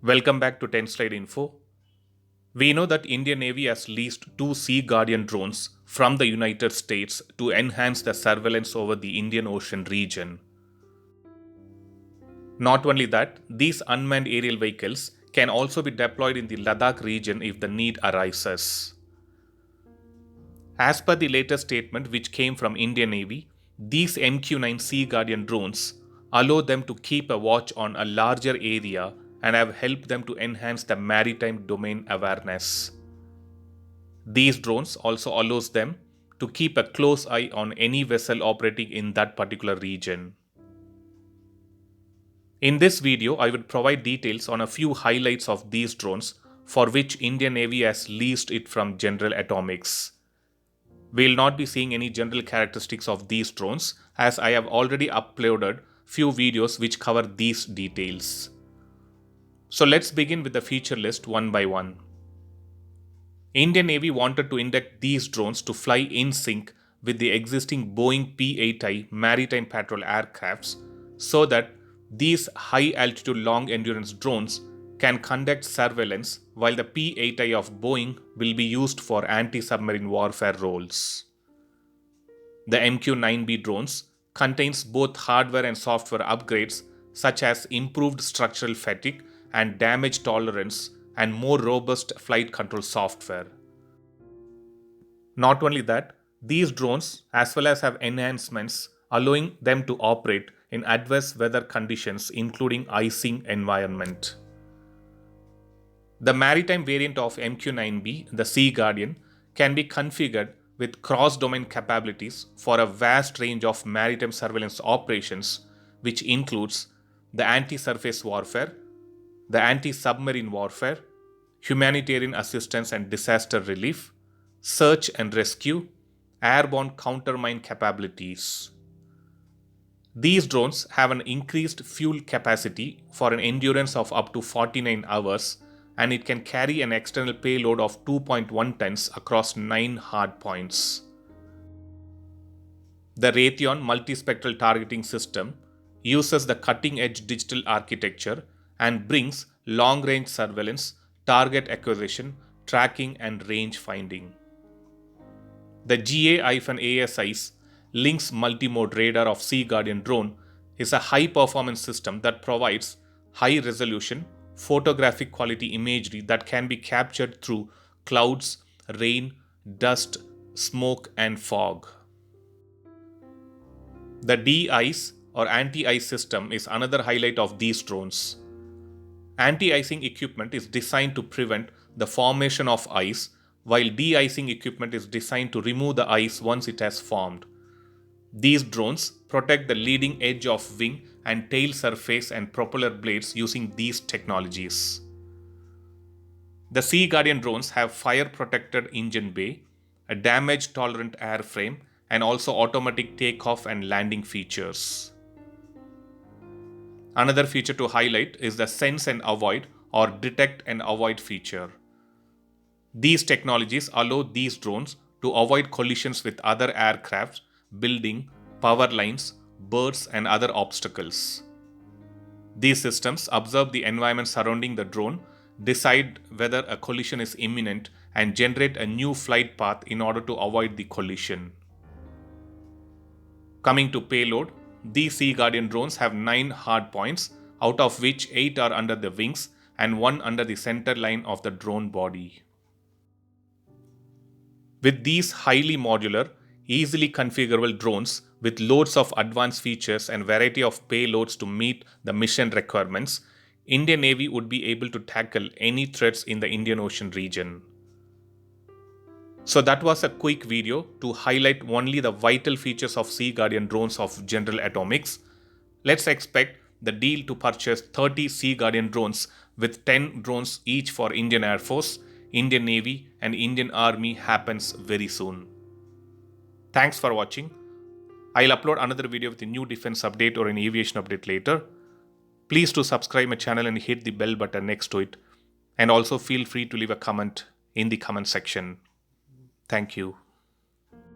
Welcome back to 10 Slide Info. We know that Indian Navy has leased two Sea Guardian drones from the United States to enhance the surveillance over the Indian Ocean region. Not only that, these unmanned aerial vehicles can also be deployed in the Ladakh region if the need arises. As per the latest statement which came from Indian Navy, these MQ-9 Sea Guardian drones allow them to keep a watch on a larger area and have helped them to enhance the maritime domain awareness. These drones also allows them to keep a close eye on any vessel operating in that particular region. In this video, I will provide details on a few highlights of these drones for which Indian Navy has leased it from General Atomics. We will not be seeing any general characteristics of these drones as I have already uploaded few videos which cover these details. So let's begin with the feature list one by one. Indian Navy wanted to induct these drones to fly in sync with the existing Boeing P-8I maritime patrol aircrafts so that these high-altitude long-endurance drones can conduct surveillance while the P-8I of Boeing will be used for anti-submarine warfare roles. The MQ-9B drones contains both hardware and software upgrades such as improved structural fatigue and damage tolerance and more robust flight control software. Not only that, these drones as well as have enhancements allowing them to operate in adverse weather conditions including icing environment. The maritime variant of MQ-9B, the Sea Guardian, can be configured with cross-domain capabilities for a vast range of maritime surveillance operations which includes the anti-surface warfare, the anti-submarine warfare, humanitarian assistance and disaster relief, search and rescue, airborne countermine capabilities. These drones have an increased fuel capacity for an endurance of up to 49 hours and it can carry an external payload of 2.1 tons across 9 hard points. The Raytheon multispectral targeting system uses the cutting-edge digital architecture and brings long-range surveillance, target acquisition, tracking and range finding. The GA-ASI's Lynx multimode radar of Sea Guardian drone is a high-performance system that provides high-resolution, photographic quality imagery that can be captured through clouds, rain, dust, smoke and fog. The de-ice or anti-ice system is another highlight of these drones. Anti-icing equipment is designed to prevent the formation of ice, while de-icing equipment is designed to remove the ice once it has formed. These drones protect the leading edge of wing and tail surface and propeller blades using these technologies. The Sea Guardian drones have fire-protected engine bay, a damage-tolerant airframe, and also automatic takeoff and landing features. Another feature to highlight is the Sense and Avoid or Detect and Avoid feature. These technologies allow these drones to avoid collisions with other aircraft, building, power lines, birds and other obstacles. These systems observe the environment surrounding the drone, decide whether a collision is imminent and generate a new flight path in order to avoid the collision. Coming to payload, these Sea Guardian drones have 9 hard points, out of which 8 are under the wings and 1 under the center line of the drone body. With these highly modular, easily configurable drones with loads of advanced features and variety of payloads to meet the mission requirements, Indian Navy would be able to tackle any threats in the Indian Ocean region. So that was a quick video to highlight only the vital features of Sea Guardian drones of General Atomics. Let's expect the deal to purchase 30 Sea Guardian drones with 10 drones each for Indian Air Force, Indian Navy and Indian Army happens very soon. Thanks for watching. I'll upload another video with a new defense update or an aviation update later. Please do subscribe my channel and hit the bell button next to it. And also feel free to leave a comment in the comment section. Thank you.